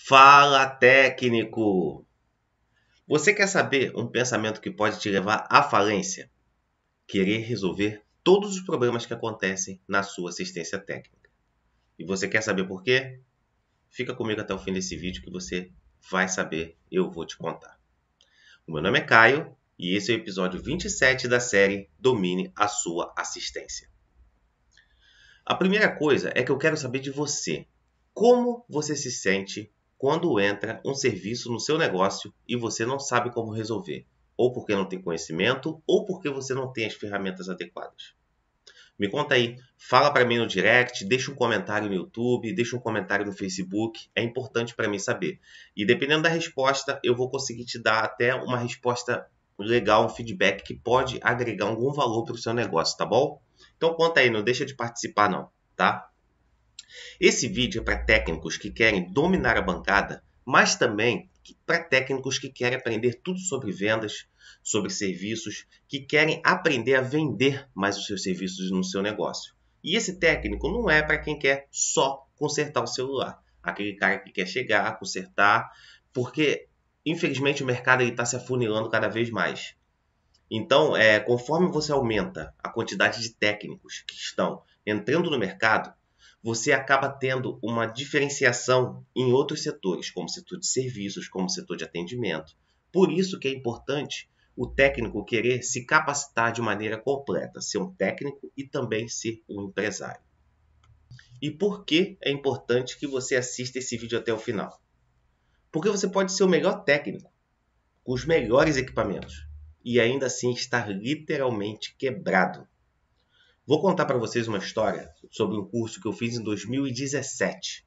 Fala, técnico! Você quer saber um pensamento que pode te levar à falência? Querer resolver todos os problemas que acontecem na sua assistência técnica. E você quer saber por quê? Fica comigo até o fim desse vídeo que você vai saber, eu vou te contar. O meu nome é Caio e esse é o episódio 27 da série Domine a Sua Assistência. A primeira coisa é que eu quero saber de você. Como você se sente quando entra um serviço no seu negócio e você não sabe como resolver? Ou porque não tem conhecimento, ou porque você não tem as ferramentas adequadas. Me conta aí, fala para mim no direct, deixa um comentário no YouTube, deixa um comentário no Facebook, é importante para mim saber. E dependendo da resposta, eu vou conseguir te dar até uma resposta legal, um feedback que pode agregar algum valor para o seu negócio, tá bom? Então conta aí, não deixa de participar não, tá? Esse vídeo é para técnicos que querem dominar a bancada, mas também para técnicos que querem aprender tudo sobre vendas, sobre serviços, que querem aprender a vender mais os seus serviços no seu negócio. E esse técnico não é para quem quer só consertar o celular. Aquele cara que quer chegar, consertar, porque infelizmente o mercado está se afunilando cada vez mais. Então, conforme você aumenta a quantidade de técnicos que estão entrando no mercado, você acaba tendo uma diferenciação em outros setores, como o setor de serviços, como o setor de atendimento. Por isso que é importante o técnico querer se capacitar de maneira completa, ser um técnico e também ser um empresário. E por que é importante que você assista esse vídeo até o final? Porque você pode ser o melhor técnico, com os melhores equipamentos, e ainda assim estar literalmente quebrado. Vou contar para vocês uma história sobre um curso que eu fiz em 2017.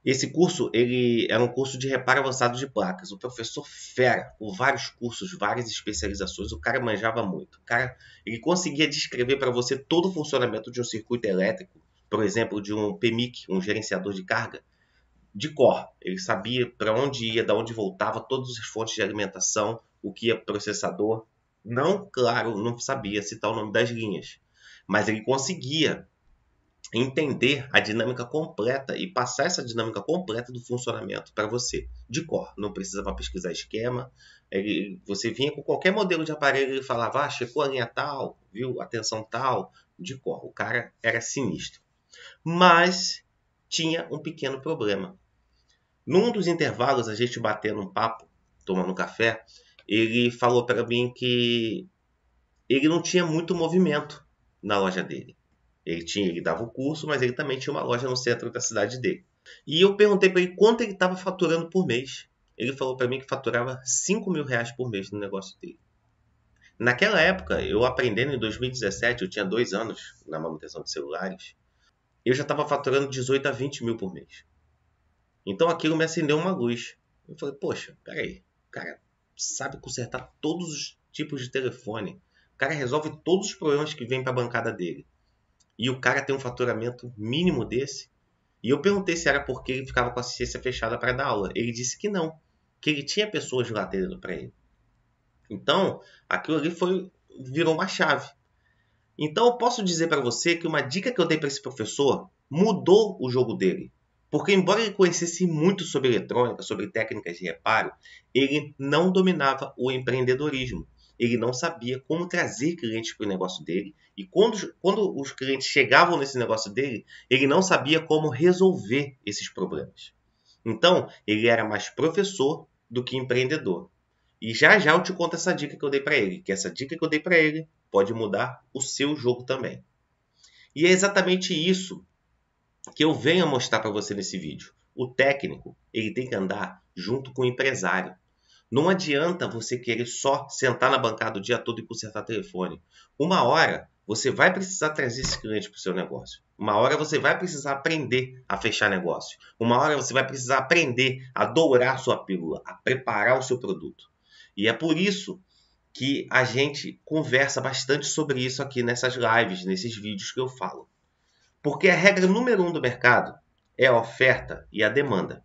Esse curso ele era um curso de reparo avançado de placas. O professor fera, com vários cursos, várias especializações, o cara manjava muito. O cara ele conseguia descrever para você todo o funcionamento de um circuito elétrico, por exemplo, de um PMIC, um gerenciador de carga, de cor. Ele sabia para onde ia, de onde voltava, todas as fontes de alimentação, o que ia para o processador. Não, claro, não sabia citar o nome das linhas, mas ele conseguia entender a dinâmica completa e passar essa dinâmica completa do funcionamento para você, de cor. Não precisava pesquisar esquema. Você vinha com qualquer modelo de aparelho e falava, checou a linha tal, viu a tensão tal, de cor. O cara era sinistro. Mas tinha um pequeno problema. Num dos intervalos, a gente batendo um papo, tomando um café, ele falou para mim que ele não tinha muito movimento na loja dele. Ele dava o curso, mas ele também tinha uma loja no centro da cidade dele. E eu perguntei para ele quanto ele estava faturando por mês. Ele falou para mim que faturava R$ 5.000 por mês no negócio dele. Naquela época, eu aprendendo em 2017, eu tinha 2 anos na manutenção de celulares, eu já estava faturando 18 a 20 mil por mês. Então aquilo me acendeu uma luz. Eu falei, poxa, peraí, o cara sabe consertar todos os tipos de telefone. O cara resolve todos os problemas que vêm para a bancada dele. E o cara tem um faturamento mínimo desse. E eu perguntei se era porque ele ficava com a assistência fechada para dar aula. Ele disse que não, que ele tinha pessoas lá atendendo para ele. Então, aquilo ali virou uma chave. Então, eu posso dizer para você que uma dica que eu dei para esse professor mudou o jogo dele. Porque, embora ele conhecesse muito sobre eletrônica, sobre técnicas de reparo, ele não dominava o empreendedorismo. Ele não sabia como trazer clientes para o negócio dele. E quando os clientes chegavam nesse negócio dele, ele não sabia como resolver esses problemas. Então, ele era mais professor do que empreendedor. E já já eu te conto essa dica que eu dei para ele. Que essa dica que eu dei para ele pode mudar o seu jogo também. E é exatamente isso que eu venho a mostrar para você nesse vídeo. O técnico, ele tem que andar junto com o empresário. Não adianta você querer só sentar na bancada o dia todo e consertar telefone. Uma hora você vai precisar trazer esse cliente para o seu negócio. Uma hora você vai precisar aprender a fechar negócio. Uma hora você vai precisar aprender a dourar sua pílula, a preparar o seu produto. E é por isso que a gente conversa bastante sobre isso aqui nessas lives, nesses vídeos que eu falo. Porque a regra número 1 do mercado é a oferta e a demanda.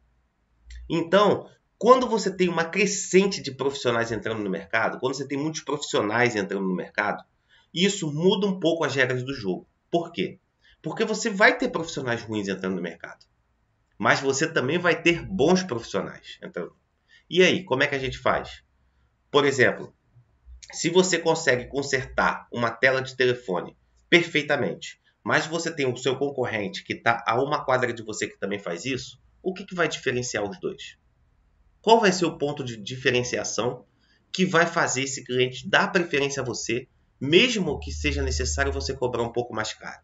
Então, quando você tem uma crescente de profissionais entrando no mercado, quando você tem muitos profissionais entrando no mercado, isso muda um pouco as regras do jogo. Por quê? Porque você vai ter profissionais ruins entrando no mercado. mas você também vai ter bons profissionais. Então, e aí, como é que a gente faz? Por exemplo, se você consegue consertar uma tela de telefone perfeitamente, mas você tem o seu concorrente que está a uma quadra de você que também faz isso, o que vai diferenciar os dois? Qual vai ser o ponto de diferenciação que vai fazer esse cliente dar preferência a você, mesmo que seja necessário você cobrar um pouco mais caro?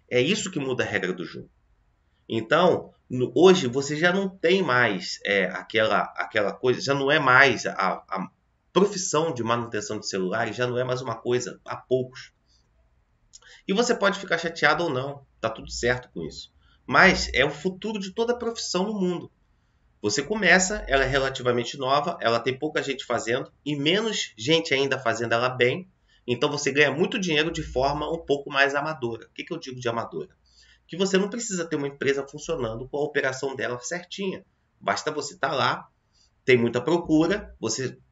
É isso que muda a regra do jogo. Então, hoje você já não tem mais aquela coisa, já não é mais a profissão de manutenção de celulares, já não é mais uma coisa a poucos. E você pode ficar chateado ou não, tá tudo certo com isso. Mas é o futuro de toda profissão no mundo. Você começa, ela é relativamente nova, ela tem pouca gente fazendo e menos gente ainda fazendo ela bem. Então você ganha muito dinheiro de forma um pouco mais amadora. O que eu digo de amadora? Que você não precisa ter uma empresa funcionando com a operação dela certinha. Basta você estar lá, tem muita procura,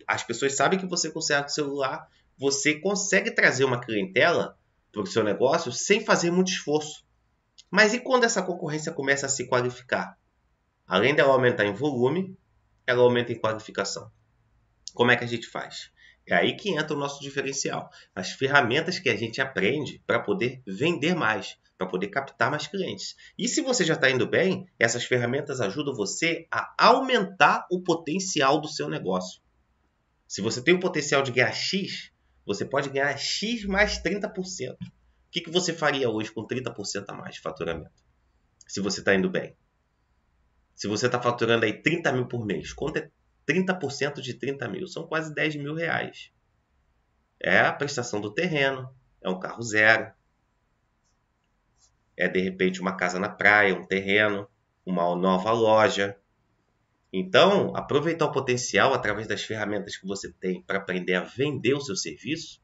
as pessoas sabem que você conserta o celular, você consegue trazer uma clientela para o seu negócio sem fazer muito esforço. Mas e quando essa concorrência começa a se qualificar? Além dela aumentar em volume, ela aumenta em qualificação. Como é que a gente faz? É aí que entra o nosso diferencial. As ferramentas que a gente aprende para poder vender mais, para poder captar mais clientes. E se você já está indo bem, essas ferramentas ajudam você a aumentar o potencial do seu negócio. Se você tem o potencial de ganhar X, você pode ganhar X mais 30%. O que você faria hoje com 30% a mais de faturamento? Se você está indo bem. Se você está faturando aí 30 mil por mês, quanto é 30% de 30 mil? São quase 10 mil reais. É a prestação do terreno, é um carro zero, é de repente uma casa na praia, um terreno, uma nova loja. Então, aproveitar o potencial através das ferramentas que você tem para aprender a vender o seu serviço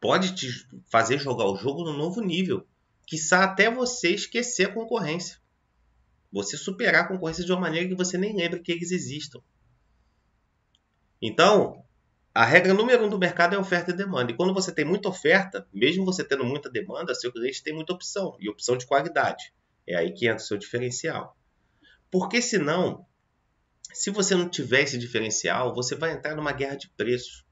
pode te fazer jogar o jogo num novo nível. Quiçá até você esquecer a concorrência. Você superar a concorrência de uma maneira que você nem lembra que eles existam. Então, a regra número 1 do mercado é oferta e demanda. E quando você tem muita oferta, mesmo você tendo muita demanda, seu cliente tem muita opção. E opção de qualidade. É aí que entra o seu diferencial. Porque senão, se você não tiver esse diferencial, você vai entrar numa guerra de preços.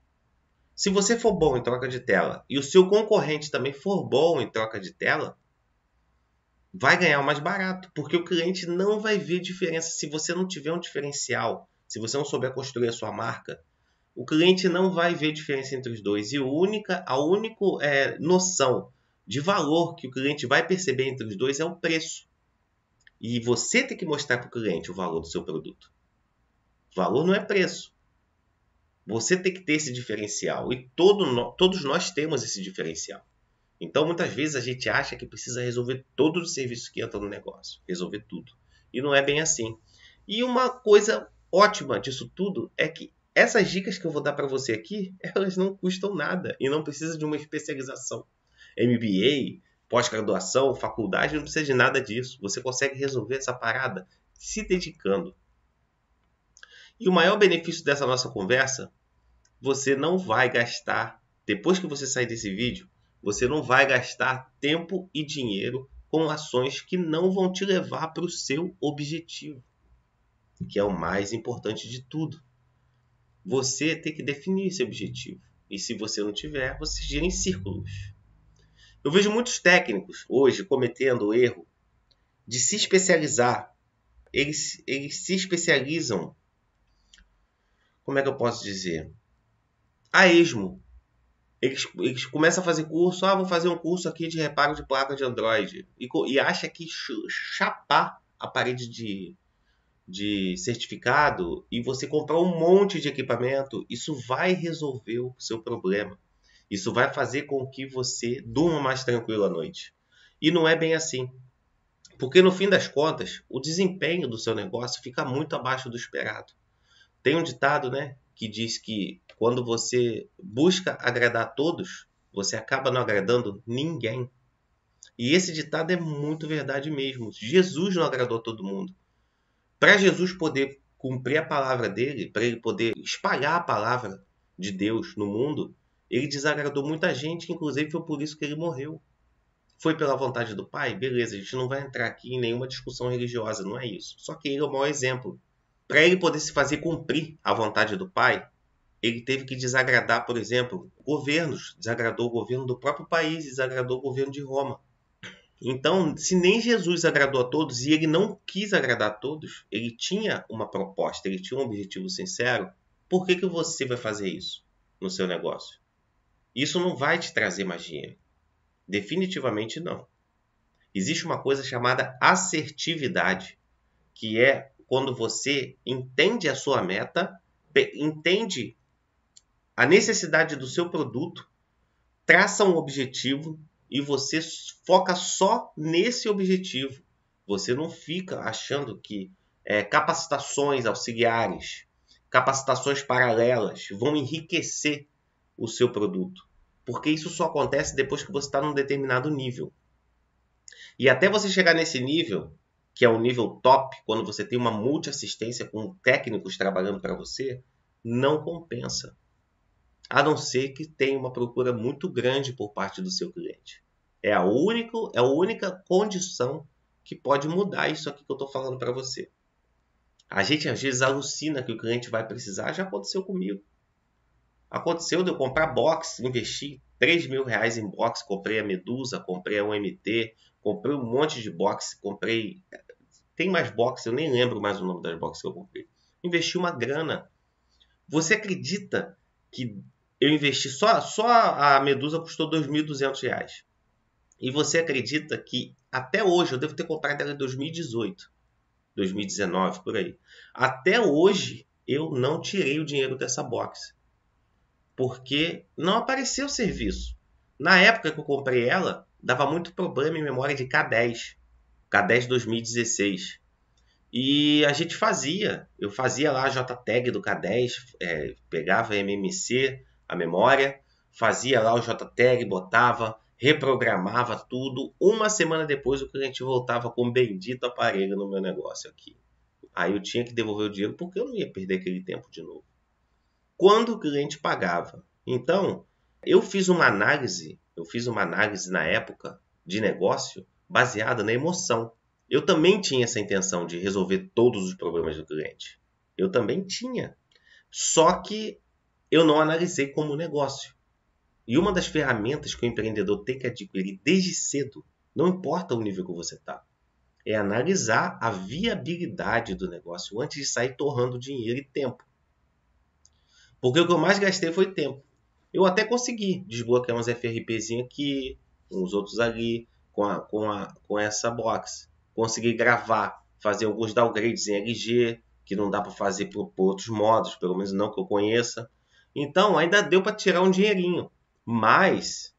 Se você for bom em troca de tela e o seu concorrente também for bom em troca de tela, vai ganhar o mais barato. Porque o cliente não vai ver diferença se você não tiver um diferencial. Se você não souber construir a sua marca, o cliente não vai ver diferença entre os dois. E a única noção de valor que o cliente vai perceber entre os dois é o preço. E você tem que mostrar para o cliente o valor do seu produto. Valor não é preço. Você tem que ter esse diferencial. E todos nós temos esse diferencial. Então, muitas vezes, a gente acha que precisa resolver todos os serviços que entram no negócio. Resolver tudo. E não é bem assim. E uma coisa ótima disso tudo é que essas dicas que eu vou dar para você aqui, elas não custam nada e não precisa de uma especialização. MBA, pós-graduação, faculdade, não precisa de nada disso. Você consegue resolver essa parada se dedicando. E o maior benefício dessa nossa conversa, você não vai gastar, depois que você sair desse vídeo, você não vai gastar tempo e dinheiro com ações que não vão te levar para o seu objetivo, que é o mais importante de tudo. Você tem que definir esse objetivo. E se você não tiver, você gira em círculos. Eu vejo muitos técnicos hoje cometendo o erro de se especializar. Eles se especializam, como é que eu posso dizer? A esmo. Eles começam a fazer curso, vou fazer um curso aqui de reparo de placa de Android. E acha que chapar a parede de certificado e você comprar um monte de equipamento, isso vai resolver o seu problema. Isso vai fazer com que você durma mais tranquilo à noite. E não é bem assim. Porque no fim das contas, o desempenho do seu negócio fica muito abaixo do esperado. Tem um ditado, né, que diz que quando você busca agradar a todos, você acaba não agradando ninguém. E esse ditado é muito verdade mesmo. Jesus não agradou a todo mundo. Para Jesus poder cumprir a palavra dele, para ele poder espalhar a palavra de Deus no mundo, ele desagradou muita gente, inclusive foi por isso que ele morreu. Foi pela vontade do pai? Beleza, a gente não vai entrar aqui em nenhuma discussão religiosa, não é isso. Só que ele é o maior exemplo. Para ele poder se fazer cumprir a vontade do pai, ele teve que desagradar, por exemplo, governos. Desagradou o governo do próprio país, desagradou o governo de Roma. Então, se nem Jesus agradou a todos e ele não quis agradar a todos, ele tinha uma proposta, ele tinha um objetivo sincero, por que você vai fazer isso no seu negócio? Isso não vai te trazer mais dinheiro. Definitivamente não. Existe uma coisa chamada assertividade, que é quando você entende a sua meta, entende a necessidade do seu produto, traça um objetivo e você foca só nesse objetivo. Você não fica achando que capacitações auxiliares, capacitações paralelas vão enriquecer o seu produto. Porque isso só acontece depois que você está num determinado nível. E até você chegar nesse nível, que é o nível top, quando você tem uma multi-assistência com técnicos trabalhando para você, não compensa. A não ser que tenha uma procura muito grande por parte do seu cliente. É a única condição que pode mudar isso aqui que eu estou falando para você. A gente às vezes alucina que o cliente vai precisar, já aconteceu comigo. Aconteceu de eu comprar box, investir R$3.000 em box, comprei a Medusa, comprei a UMT, comprei um monte de box, comprei... Tem mais box, eu nem lembro mais o nome das boxes que eu comprei. Investi uma grana. Você acredita que eu investi só a Medusa custou R$2.200? E você acredita que até hoje, eu devo ter comprado ela em 2018, 2019, por aí. Até hoje, eu não tirei o dinheiro dessa box. Porque não apareceu o serviço. Na época que eu comprei ela, dava muito problema em memória de K10. K10 2016. E a gente fazia. Eu fazia lá a JTAG do K10, pegava a MMC, a memória, fazia lá o JTAG, botava, reprogramava tudo. Uma semana depois o cliente voltava com o bendito aparelho no meu negócio aqui. Aí eu tinha que devolver o dinheiro porque eu não ia perder aquele tempo de novo. Quando o cliente pagava. Então, eu fiz uma análise na época de negócio baseada na emoção. Eu também tinha essa intenção de resolver todos os problemas do cliente. Eu também tinha. Só que eu não analisei como negócio. E uma das ferramentas que o empreendedor tem que adquirir desde cedo, não importa o nível que você está, é analisar a viabilidade do negócio antes de sair torrando dinheiro e tempo. Porque o que eu mais gastei foi tempo. Eu até consegui desbloquear uns FRPzinhos aqui, uns outros ali, com essa box. Consegui gravar, fazer alguns downgrades em LG, que não dá para fazer por outros modos, pelo menos não que eu conheça. Então, ainda deu para tirar um dinheirinho. Mas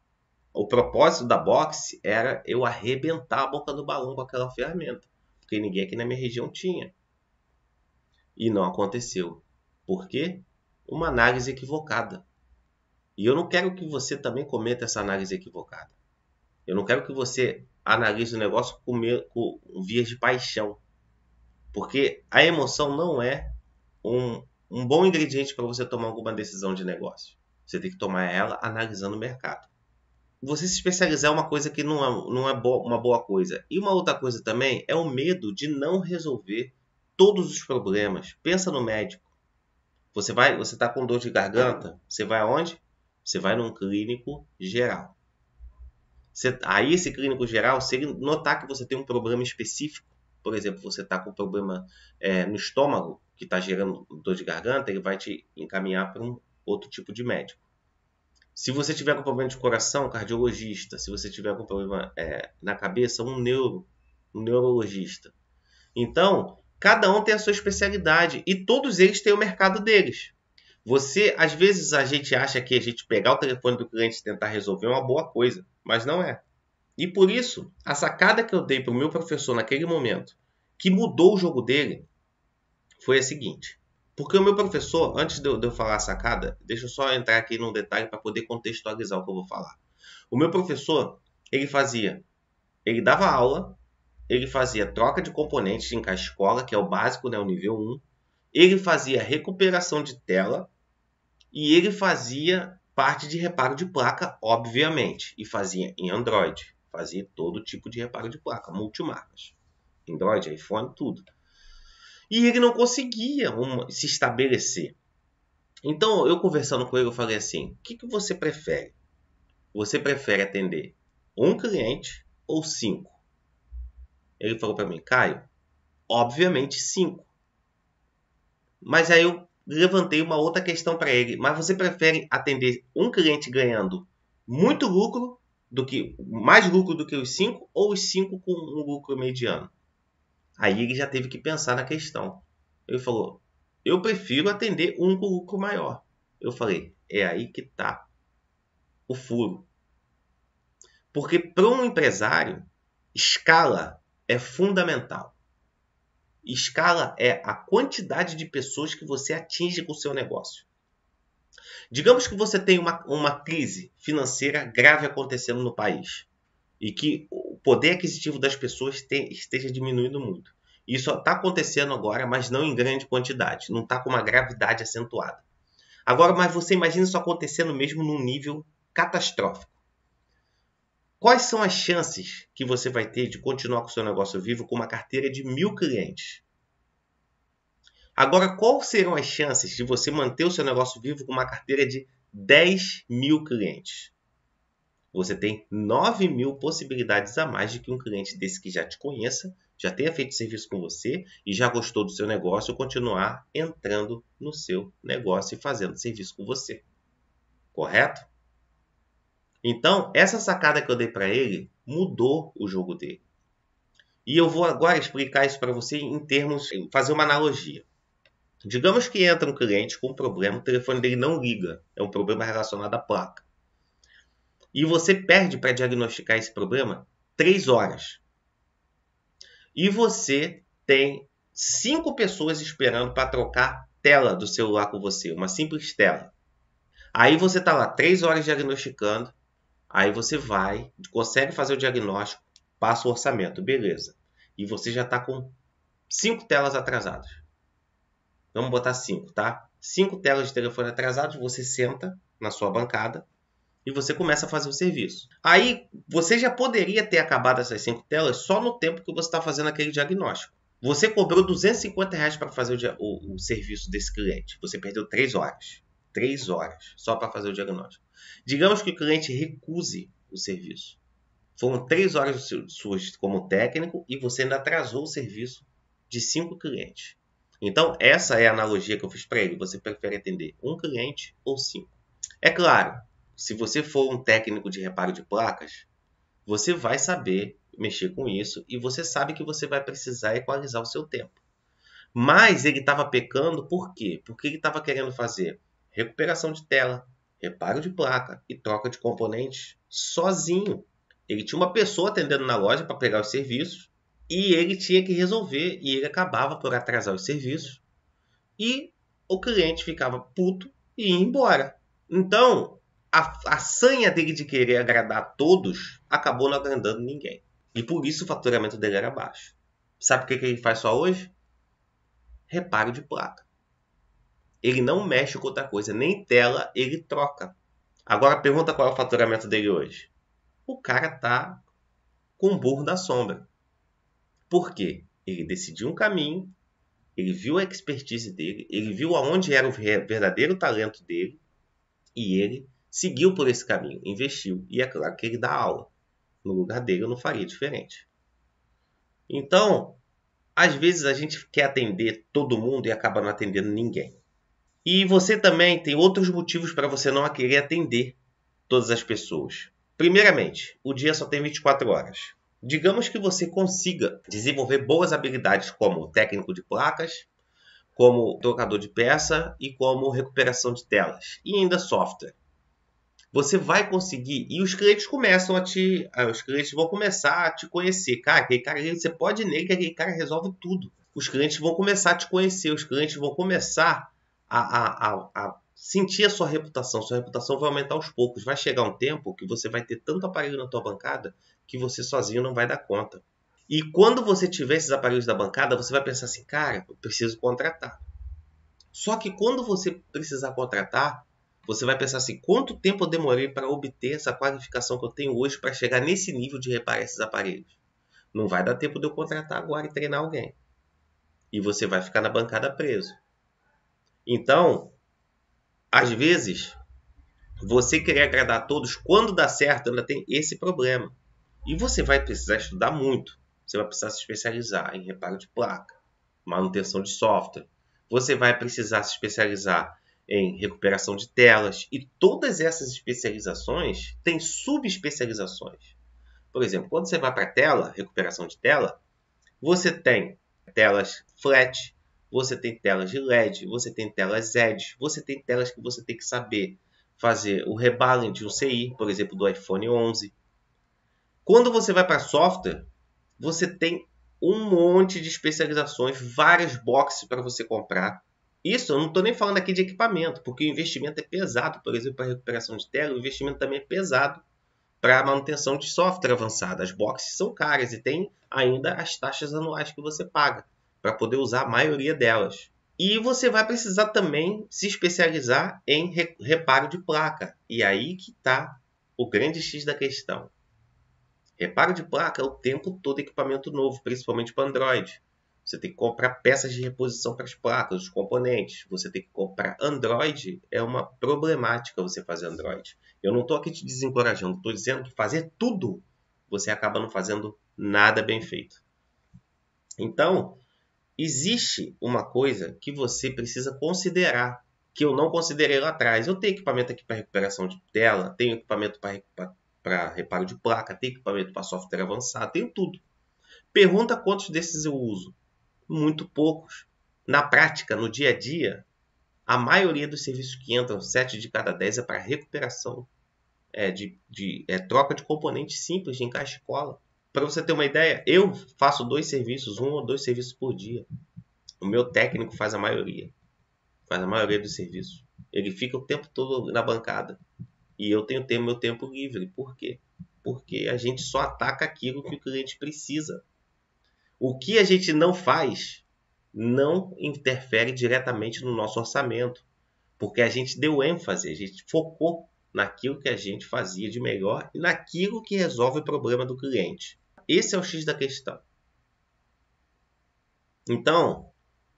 o propósito da box era eu arrebentar a boca do balão com aquela ferramenta. Porque ninguém aqui na minha região tinha. E não aconteceu. Por quê? Uma análise equivocada. E eu não quero que você também cometa essa análise equivocada. Eu não quero que você analise o negócio com vias de paixão. Porque a emoção não é um bom ingrediente para você tomar alguma decisão de negócio. Você tem que tomar ela analisando o mercado. Você se especializar é uma coisa que não é uma boa coisa. E uma outra coisa também é o medo de não resolver todos os problemas. Pensa no médico. Você está com dor de garganta, você vai aonde? Você vai num clínico geral. Aí esse clínico geral, se ele notar que você tem um problema específico, por exemplo, você está com um problema no estômago, que está gerando dor de garganta, ele vai te encaminhar para um outro tipo de médico. Se você tiver com problema de coração, cardiologista. Se você tiver com problema na cabeça, um neurologista. Então, cada um tem a sua especialidade e todos eles têm o mercado deles. Às vezes a gente acha que a gente pegar o telefone do cliente e tentar resolver é uma boa coisa, mas não é. E por isso, a sacada que eu dei para o meu professor naquele momento, que mudou o jogo dele, foi a seguinte. Porque o meu professor, antes de eu falar a sacada, deixa eu só entrar aqui num detalhe para poder contextualizar o que eu vou falar. O meu professor, ele dava aula, ele fazia troca de componentes em encaixe-cola, que é o básico, né, o nível 1. Ele fazia recuperação de tela e ele fazia parte de reparo de placa, obviamente, e fazia em Android. Fazia todo tipo de reparo de placa, multimarcas. Android, iPhone, tudo. E ele não conseguia se estabelecer. Então, eu conversando com ele, eu falei assim, o que você prefere? Você prefere atender um cliente ou 5? Ele falou para mim, Caio, obviamente 5. Mas aí eu levantei uma outra questão para ele. Mas você prefere atender um cliente ganhando muito lucro, mais lucro do que os 5, ou os 5 com um lucro mediano? Aí ele já teve que pensar na questão. Ele falou, eu prefiro atender um com lucro maior. Eu falei, é aí que está o furo. Porque para um empresário, escala é fundamental. Escala é a quantidade de pessoas que você atinge com o seu negócio. Digamos que você tem uma crise financeira grave acontecendo no país e que o poder aquisitivo das pessoas esteja diminuindo muito. Isso está acontecendo agora, mas não em grande quantidade. Não está com uma gravidade acentuada. Agora, mas você imagina isso acontecendo mesmo num nível catastrófico. Quais são as chances que você vai ter de continuar com o seu negócio vivo com uma carteira de 1.000 clientes? Agora, quais serão as chances de você manter o seu negócio vivo com uma carteira de 10.000 clientes? Você tem 9.000 possibilidades a mais de que um cliente desse que já te conheça, já tenha feito serviço com você e já gostou do seu negócio, continuar entrando no seu negócio e fazendo serviço com você. Correto? Então, essa sacada que eu dei para ele mudou o jogo dele. E eu vou agora explicar isso para você em termos, fazer uma analogia. Digamos que entra um cliente com um problema, o telefone dele não liga, é um problema relacionado à placa. E você perde para diagnosticar esse problema 3 horas. E você tem 5 pessoas esperando para trocar tela do celular com você, uma simples tela. Aí você está lá 3 horas diagnosticando, aí você vai, consegue fazer o diagnóstico, passa o orçamento, beleza. E você já está com 5 telas atrasadas. Vamos botar 5, tá? 5 telas de telefone atrasadas, você senta na sua bancada e você começa a fazer o serviço. Aí, você já poderia ter acabado essas 5 telas só no tempo que você está fazendo aquele diagnóstico. Você cobrou R$250 para fazer o serviço desse cliente. Você perdeu 3 horas. 3 horas só para fazer o diagnóstico. Digamos que o cliente recuse o serviço. Foram 3 horas suas como técnico e você ainda atrasou o serviço de 5 clientes. Então, essa é a analogia que eu fiz para ele. Você prefere atender um cliente ou 5? É claro, se você for um técnico de reparo de placas, você vai saber mexer com isso e você sabe que você vai precisar equalizar o seu tempo. Mas ele estava pecando por quê? Porque ele estava querendo fazer recuperação de tela, reparo de placa e troca de componentes sozinho. Ele tinha uma pessoa atendendo na loja para pegar os serviços e ele tinha que resolver e ele acabava por atrasar os serviços e o cliente ficava puto e ia embora. Então, a sanha dele de querer agradar a todos acabou não agradando ninguém. E por isso o faturamento dele era baixo. Sabe o que ele faz só hoje? Reparo de placa. Ele não mexe com outra coisa, nem tela ele troca. Agora pergunta qual é o faturamento dele hoje. O cara tá com um burro na sombra. Por quê? Ele decidiu um caminho, ele viu a expertise dele, ele viu aonde era o verdadeiro talento dele e ele seguiu por esse caminho, investiu. E é claro que ele dá aula. No lugar dele eu não faria diferente. Então, às vezes a gente quer atender todo mundo e acaba não atendendo ninguém. E você também tem outros motivos para você não querer atender todas as pessoas. Primeiramente, o dia só tem 24 horas. Digamos que você consiga desenvolver boas habilidades como técnico de placas, como trocador de peça e como recuperação de telas. E ainda software. Você vai conseguir, e os clientes vão começar a te conhecer. Cara, aquele cara, você pode ir nele que aquele cara resolve tudo. Os clientes vão começar a te conhecer, os clientes vão começar a sentir a sua reputação vai aumentar aos poucos. Vai chegar um tempo que você vai ter tanto aparelho na tua bancada que você sozinho não vai dar conta. E quando você tiver esses aparelhos da bancada, você vai pensar assim, cara, eu preciso contratar. Só que quando você precisar contratar, você vai pensar assim, quanto tempo eu demorei para obter essa qualificação que eu tenho hoje para chegar nesse nível de reparar esses aparelhos? Não vai dar tempo de eu contratar agora e treinar alguém. E você vai ficar na bancada preso. Então, às vezes, você querer agradar a todos, quando dá certo, ainda tem esse problema. E você vai precisar estudar muito. Você vai precisar se especializar em reparo de placa, manutenção de software. Você vai precisar se especializar em recuperação de telas. E todas essas especializações têm subespecializações. Por exemplo, quando você vai para a tela, recuperação de tela, você tem telas flat, você tem telas de LED, você tem telas edge, você tem telas que você tem que saber fazer o rebalance de um CI, por exemplo, do iPhone 11. Quando você vai para software, você tem um monte de especializações, várias boxes para você comprar. Isso eu não estou nem falando aqui de equipamento, porque o investimento é pesado. Por exemplo, para recuperação de tela, o investimento também é pesado para a manutenção de software avançada. As boxes são caras e tem ainda as taxas anuais que você paga para poder usar a maioria delas. E você vai precisar também se especializar em reparo de placa. E aí que está o grande X da questão. Reparo de placa é o tempo todo equipamento novo, principalmente para Android. Você tem que comprar peças de reposição para as placas, os componentes. Você tem que comprar Android. É uma problemática você fazer Android. Eu não estou aqui te desencorajando. Estou dizendo que fazer tudo, você acaba não fazendo nada bem feito. Então, existe uma coisa que você precisa considerar, que eu não considerei lá atrás. Eu tenho equipamento aqui para recuperação de tela, tenho equipamento para reparo de placa, tenho equipamento para software avançado, tenho tudo. Pergunta quantos desses eu uso. Muito poucos. Na prática, no dia a dia, a maioria dos serviços que entram, 7 de cada 10, é para recuperação, troca de componentes simples de encaixe e cola. Para você ter uma ideia, eu faço 2 serviços, 1 ou 2 serviços por dia. O meu técnico faz a maioria dos serviços. Ele fica o tempo todo na bancada. E eu tenho meu tempo livre. Por quê? Porque a gente só ataca aquilo que o cliente precisa. O que a gente não faz não interfere diretamente no nosso orçamento, porque a gente deu ênfase, a gente focou naquilo que a gente fazia de melhor e naquilo que resolve o problema do cliente. Esse é o X da questão. Então,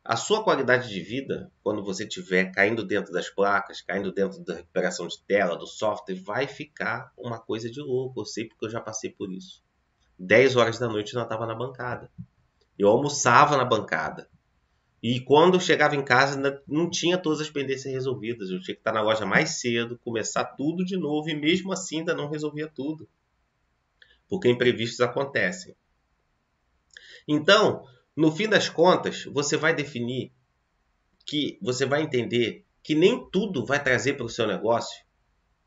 a sua qualidade de vida, quando você estiver caindo dentro das placas, caindo dentro da recuperação de tela, do software, vai ficar uma coisa de louco. Eu sei porque eu já passei por isso. 10 horas da noite eu não estava na bancada. Eu almoçava na bancada. E quando eu chegava em casa, ainda não tinha todas as pendências resolvidas. Eu tinha que estar na loja mais cedo, começar tudo de novo, e mesmo assim ainda não resolvia tudo. Porque imprevistos acontecem. Então, no fim das contas, você vai definir que você vai entender que nem tudo vai trazer para o seu negócio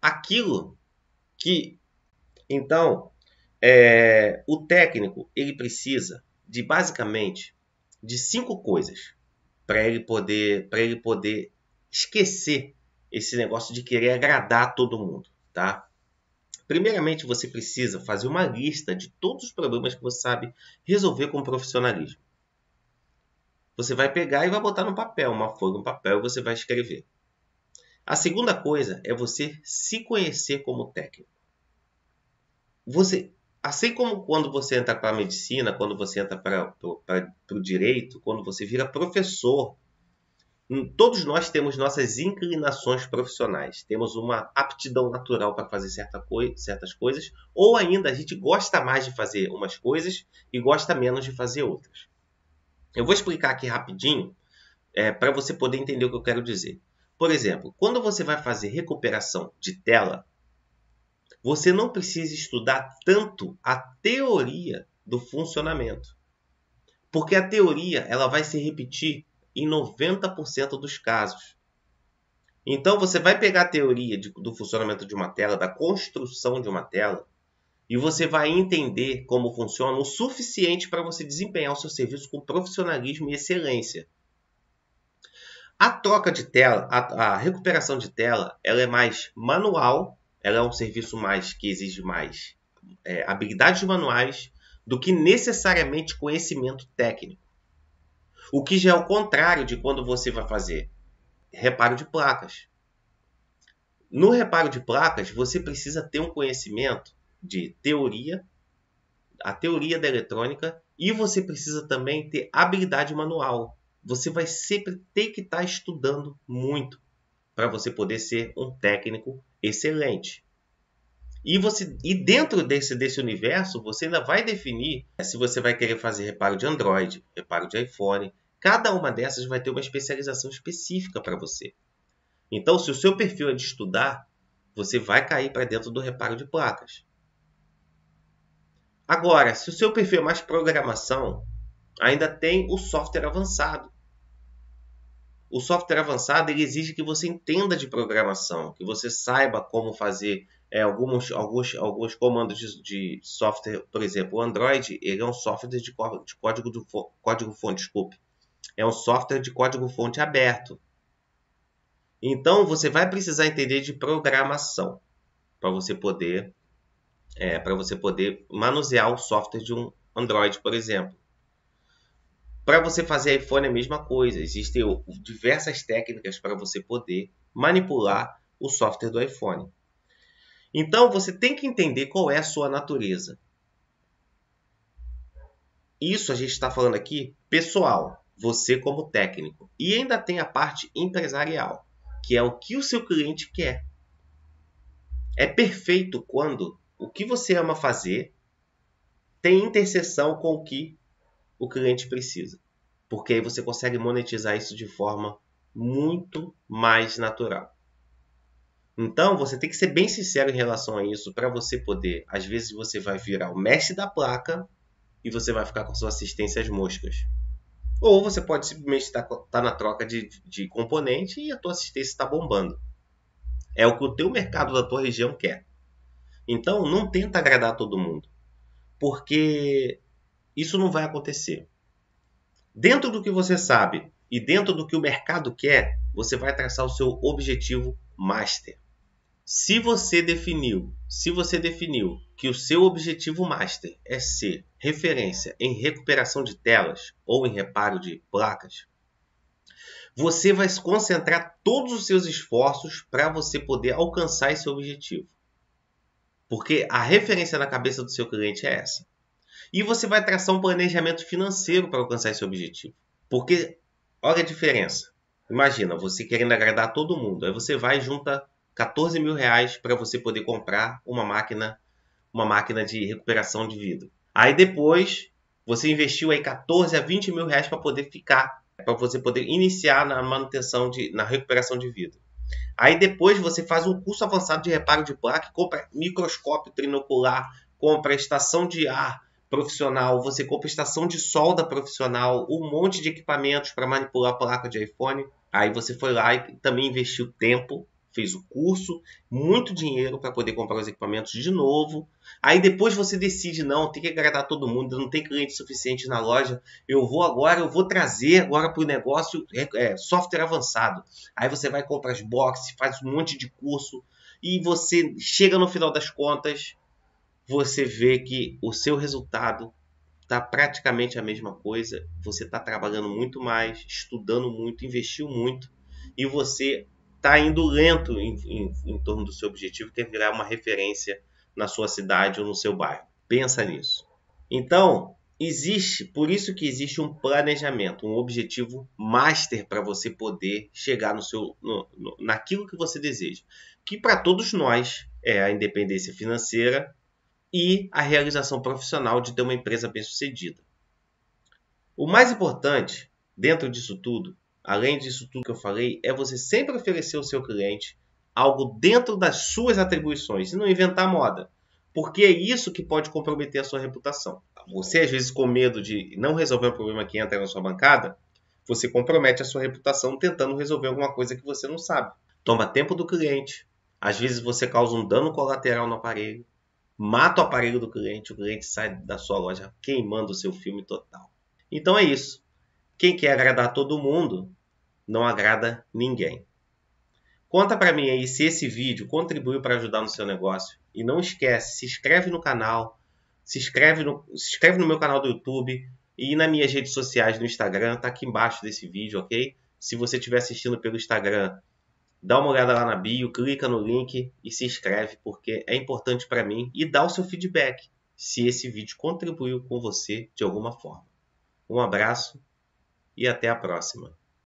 aquilo que... Então, o técnico, ele precisa de basicamente de 5 coisas para ele poder esquecer esse negócio de querer agradar todo mundo, tá? Primeiramente, você precisa fazer uma lista de todos os problemas que você sabe resolver com profissionalismo. Você vai pegar e vai botar no papel, uma folha no papel, e você vai escrever. A segunda coisa é você se conhecer como técnico. Assim como quando você entra para a medicina, quando você entra para o direito, quando você vira professor, todos nós temos nossas inclinações profissionais. Temos uma aptidão natural para fazer certas coisas, ou ainda a gente gosta mais de fazer umas coisas e gosta menos de fazer outras. Eu vou explicar aqui rapidinho para você poder entender o que eu quero dizer. Por exemplo, quando você vai fazer recuperação de tela, você não precisa estudar tanto a teoria do funcionamento. Porque a teoria ela vai se repetir em 90% dos casos. Então, você vai pegar a teoria do funcionamento de uma tela, da construção de uma tela, e você vai entender como funciona o suficiente para você desempenhar o seu serviço com profissionalismo e excelência. A troca de tela, a recuperação de tela, ela é mais manual, ela é um serviço que exige mais habilidades manuais do que necessariamente conhecimento técnico. O que já é o contrário de quando você vai fazer reparo de placas. No reparo de placas, você precisa ter um conhecimento de teoria, a teoria da eletrônica, e você precisa também ter habilidade manual. Você vai sempre ter que estar estudando muito para você poder ser um técnico excelente. E dentro desse universo, você ainda vai definir se você vai querer fazer reparo de Android, reparo de iPhone. Cada uma dessas vai ter uma especialização específica para você. Então, se o seu perfil é de estudar, você vai cair para dentro do reparo de placas. Agora, se o seu perfil é mais programação, ainda tem o software avançado. O software avançado ele exige que você entenda de programação, que você saiba como fazer alguns comandos de software. Por exemplo, o Android ele é um software de código-fonte, desculpe. É um software de código-fonte aberto. Então, você vai precisar entender de programação para você poder manusear o software de um Android, por exemplo. Para você fazer iPhone é a mesma coisa. Existem diversas técnicas para você poder manipular o software do iPhone. Então, você tem que entender qual é a sua natureza. Isso a gente está falando aqui pessoal, você como técnico. E ainda tem a parte empresarial, que é o que o seu cliente quer. É perfeito quando o que você ama fazer tem interseção com o que o cliente precisa. Porque aí você consegue monetizar isso de forma muito mais natural. Então, você tem que ser bem sincero em relação a isso para você poder... Às vezes você vai virar o mestre da placa e você vai ficar com sua assistência às moscas. Ou você pode simplesmente estar na troca de componente e a tua assistência está bombando. É o que o teu mercado da tua região quer. Então, não tenta agradar todo mundo. Porque isso não vai acontecer. Dentro do que você sabe e dentro do que o mercado quer, você vai traçar o seu objetivo master. Se você definiu que o seu objetivo master é ser referência em recuperação de telas ou em reparo de placas, você vai concentrar todos os seus esforços para você poder alcançar esse objetivo. Porque a referência na cabeça do seu cliente é essa. E você vai traçar um planejamento financeiro para alcançar esse objetivo. Porque, olha a diferença. Imagina, você querendo agradar todo mundo. Aí você vai e junta 14 mil reais para você poder comprar uma máquina de recuperação de vidro. Aí depois, você investiu aí 14 a 20 mil reais para poder para você poder iniciar na manutenção, na recuperação de vidro. Aí depois você faz um curso avançado de reparo de placa, compra microscópio trinocular, compra estação de ar profissional, você compra estação de solda profissional, um monte de equipamentos para manipular a placa de iPhone. Aí você foi lá e também investiu tempo, fez o curso, muito dinheiro para poder comprar os equipamentos de novo. Aí depois você decide, não, tem que agradar todo mundo, não tem cliente suficiente na loja, eu vou trazer agora para o negócio software avançado. Aí você vai comprar as boxes, faz um monte de curso e você chega no final das contas, você vê que o seu resultado está praticamente a mesma coisa. Você está trabalhando muito mais, estudando muito, investiu muito e você está indo lento em torno do seu objetivo, que é virar uma referência na sua cidade ou no seu bairro. Pensa nisso. Então, por isso que existe um planejamento, um objetivo master para você poder chegar naquilo que você deseja. Que para todos nós é a independência financeira e a realização profissional de ter uma empresa bem-sucedida. O mais importante, dentro disso tudo, além disso tudo que eu falei, é você sempre oferecer ao seu cliente algo dentro das suas atribuições e não inventar moda. Porque é isso que pode comprometer a sua reputação. Você, às vezes, com medo de não resolver um problema que entra na sua bancada, você compromete a sua reputação tentando resolver alguma coisa que você não sabe. Toma tempo do cliente. Às vezes você causa um dano colateral no aparelho. Mata o aparelho do cliente, o cliente sai da sua loja queimando o seu filme total. Então é isso. Quem quer agradar todo mundo, não agrada ninguém. Conta para mim aí se esse vídeo contribuiu para ajudar no seu negócio. E não esquece, se inscreve no canal, se inscreve no meu canal do YouTube e nas minhas redes sociais no Instagram, tá aqui embaixo desse vídeo, ok? Se você estiver assistindo pelo Instagram, Dá uma olhada lá na bio, clica no link e se inscreve, porque é importante para mim, e dá o seu feedback se esse vídeo contribuiu com você de alguma forma. Um abraço e até a próxima.